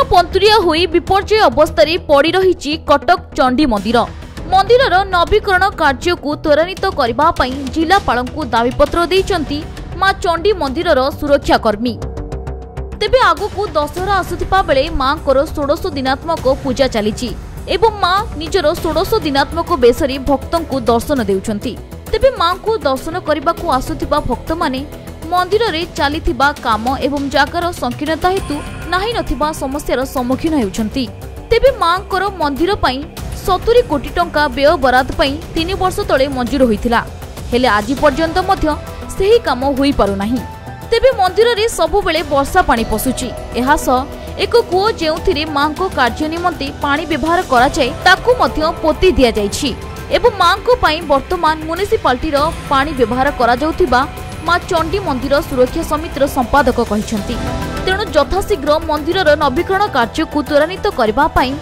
पंतुरिया होई विपर्जय अवस्था पड़ी रही कटक चंडी मंदिर। मंदिरर नवीकरण कार्य को त्वरान्वित करने जिलापाल को दाबीपत्र देइचंती मां चंडी मंदिरर सुरक्षाकर्मी। तेबे आगकू दशहरा आसुथिबा बेले मां को 16 दिनात्मक पूजा चलीची एवं मां निजर 16 दिनात्मक बेसरी भक्तों को दर्शन देउछंती। तेबे मां को दर्शन करने को आसुथिबा भक्त माने मंदिर रे चलीथिबा काम एवं जागार संकीर्णता हेतु नाही नथिबा समस्यार सम्मुखीन हेउछंती। तेबे मांकर मंदिर पई 70 कोटी टंका व्यय बराद पई 3 वर्ष तले मंजूर होइथिला, हेले आज पर्यंत मध्य सेही काम होई पारु नाही। तेबे मंदिर रे सब बेले वर्षा पानी पसुची। एहा सह एक कूओ जेउथिरे मां को कार्य निमंते पानी व्यवहार करा जाय ताकू मध्य पोती दिया जायछि एवं मां को पई वर्तमान म्युनिसिपालिटी रो पानी व्यवहार करा जाउथिबा मां चंडी मंदिर सुरक्षा समितिर संपादक कहिसंती। तेणु यथाशीघ्र मंदिरर नवीकरण कार्य को त्वरान्वित करबा पई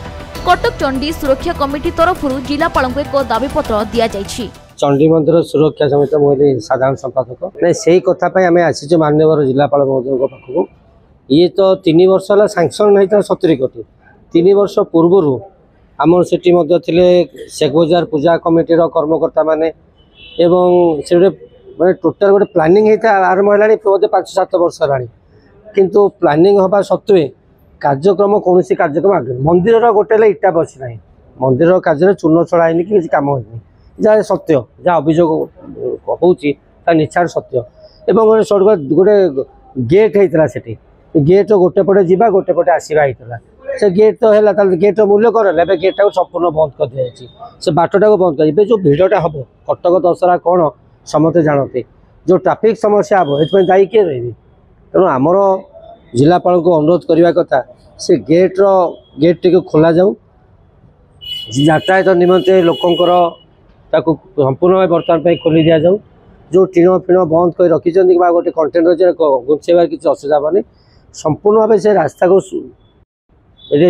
कटक चंडी सुरक्षा कमिटी तरफ जिलापाल को एक दाबीपत्र दिया जायछि। चंडी मंदिर सुरक्षा समिति मोदी साधारण संपादक नहीं से कथा आम आसी माननीय जिलापाल महोदय पाखक। ये तो 3 वर्ष है सांक्शन नहीं 70 कोटी 3 वर्ष पूर्वर आम से शेख बजार पूजा कमिटीर कर्मकर्ता माने एवं से माने टोटाल गोटे प्लानिंग होता आरंभ है बोधे 5-7 वर्ष है किंतु प्लानिंग हवा सत्वे कार्यक्रम कौन कार्यक्रम आगे मंदिर गोटे इटा बसी ना मंदिर कार्य चूर्ण चढ़ाई कि कम होनी जहाँ सत्य जहाँ अभियोग होता निछाड़ सत्य एवं गोटे गेट होता से गेट गोटे पटे जावा गोटे पटे आसवा होता से गेट तो है गेट मूल्य कर गेट टाक संपूर्ण बंद कर दी से बाटटा को बंद कर जो भिड़टा हम कटक दशहरा कौन समस्ते जानते जो ट्राफिक समस्या हम ये दायी किए रही तेणु आमर जिलापाल को अनुरोध करने कथा से गेट टी खोल जाऊ यातायात निमंते लोकंर ताकू संपूर्ण बर्तमान खोली दि जाऊ जो टीण फिण बंद कर रखी गोटे कंटेनर गुंचेबार किसी असुविधा हेनी संपूर्ण भाव से रास्ता को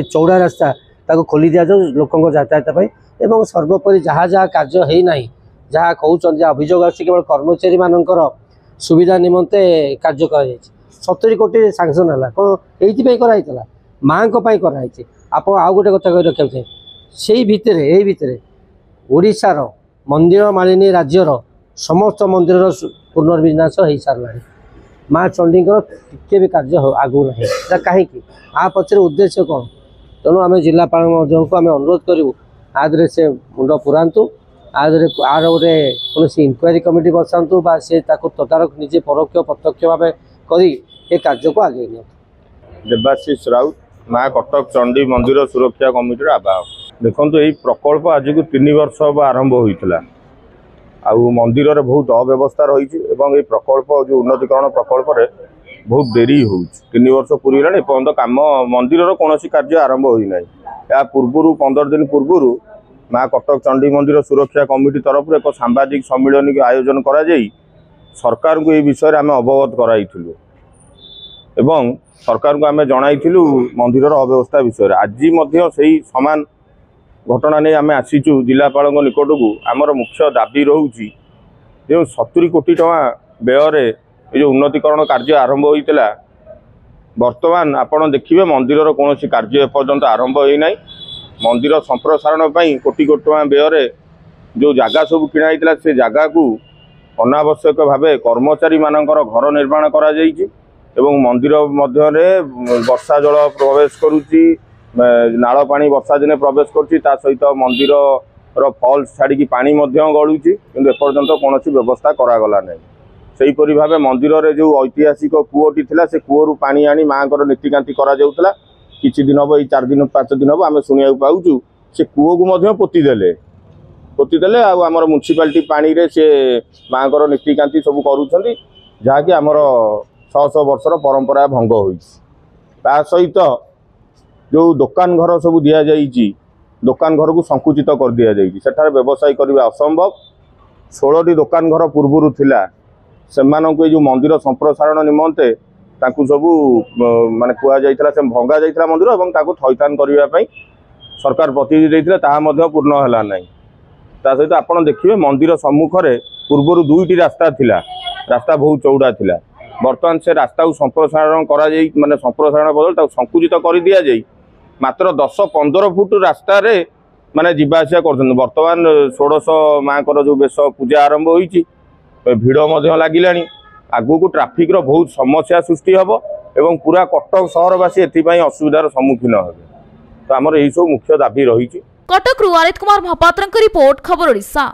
चौड़ा रास्ता ताको खोली दि जाऊ लोक यातायात एवं सर्वोपरि जहाँ जहाँ कार्य है ना जहाँ कहते अभियोग आस केवल कर्मचारी मानकर सुविधा निमंते कार्य कर 70 कोटी सांक्शन है कौन ये कराई माँ कराई आप आउ गोटे कथा कही रखा चाहिए से भितर ओडिशार मंदिर मालिनी राज्यर समस्त मंदिर पुनर्विन्यास हो सारा माँ चंडी टे भी कार्य आगू ना कहीं आ पचर उद्देश्य कौन तेणु आम जिलापाल महोदय को आम अनुरोध करूँ आदि से मुंड पुरातु आदि आर गोटे कौन इनक्वारी कमिटी बसातु से तदारख निजे परोक्ष प्रत्यक्ष भाव कर कार्य को आगे नि। देवाशीष राउत माँ कटक चंडी मंदिर सुरक्षा कमिटी आवाहक देखो यही प्रकल्प आज को 3 वर्ष हम आरंभ होता आउ मंदिर रे बहुत अव्यवस्था रही ये प्रकल्प जो उन्नतीकरण प्रकल्प रे बहुत देरी हो 3 वर्ष पूरा पर्यटन कम मंदिर कौन कार्य आरंभ होना या पूर्व 15 दिन पूर्व माँ कटक चंडी मंदिर सुरक्षा कमिटी तरफ एक सांबादिक सम्मिलन के आयोजन करा सरकार को ये विषय आम अवगत कराइलु एवं सरकार को आम जनाइलु मंदिर अव्यवस्था विषय आज से सामान घटना नहीं आम आसीचु जिलापाल निकट को आमर मुख्य दाबी रोचे जो 70 कोटी टका व्यय जो उन्नतीकरण कार्य आरंभ होता वर्तमान आपड़ देखिए मंदिर कौन कार्य एपर्यंत आरंभ होना मंदिर संप्रसारण कोटी कोटी टका व्यय जो जगह सब किणा से जगह को अनावश्यक भाव कर्मचारी मानकर घर निर्माण करा एवं मंदिर मध्य वर्षा जल प्रवेश करुच्ची नाल पानी वर्षा दिने प्रवेश करुच्ची सहित मंदिर फॉल्स छाड़ी पानी गलुची किंतु एपर्यंत कौन व्यवस्था करागला नहीं सेहीपरि भाव मंदिर रे जो ऐतिहासिक कूओटी थिला से कूओ पानी आनी माँ नीतिकांति करा जाउतला किछि दिन हम 4 दिन 5 दिन हम आम शुणा पाऊँ से कूओ को पोतीदेले आमर म्युनिसिपालिटी पानी रे से माँ नीतिकांति सब करुँच जहाँकि आमर 100 वर्षर परंपरा भंग हो सहित जो दुकान घर सब दि जाइए दुकान घर को संकुचित कर दि जाइए सेठार व्यवसाय करने असंभव 16टी दुकान घर पूर्वर थिला से जो मंदिर संप्रसारण निमंते सब माने कुआ जाइतला से भंगा जाइतला मंदिर और थैथान करने सरकार प्रतिनिधि देते पूर्ण है ना सहित आप देखिए मंदिर सम्मुख में पूर्वर 2टी रास्ता थिला रास्ता बहुत चौड़ा थिला बर्तमान से रास्ता को संप्रसारण करा माने संप्रसारण बदल संकुचित कर दि जाए मात्र 10-15 फुट रास्तार माने जीवाआसिया कर बर्तमान 16 माँ जो बेश पूजा आरंभ होती भिड़ लगिला आगू को ट्राफिक रो बहुत समस्या सृष्टि हम एवं पूरा कटक सहरवासी एपाई असुविधार सम्मुखीन हे तो आमर यही सब मुख्य दाबी रही। कटक आदित्य कुमार महापात्र रिपोर्ट खबर ओडिशा।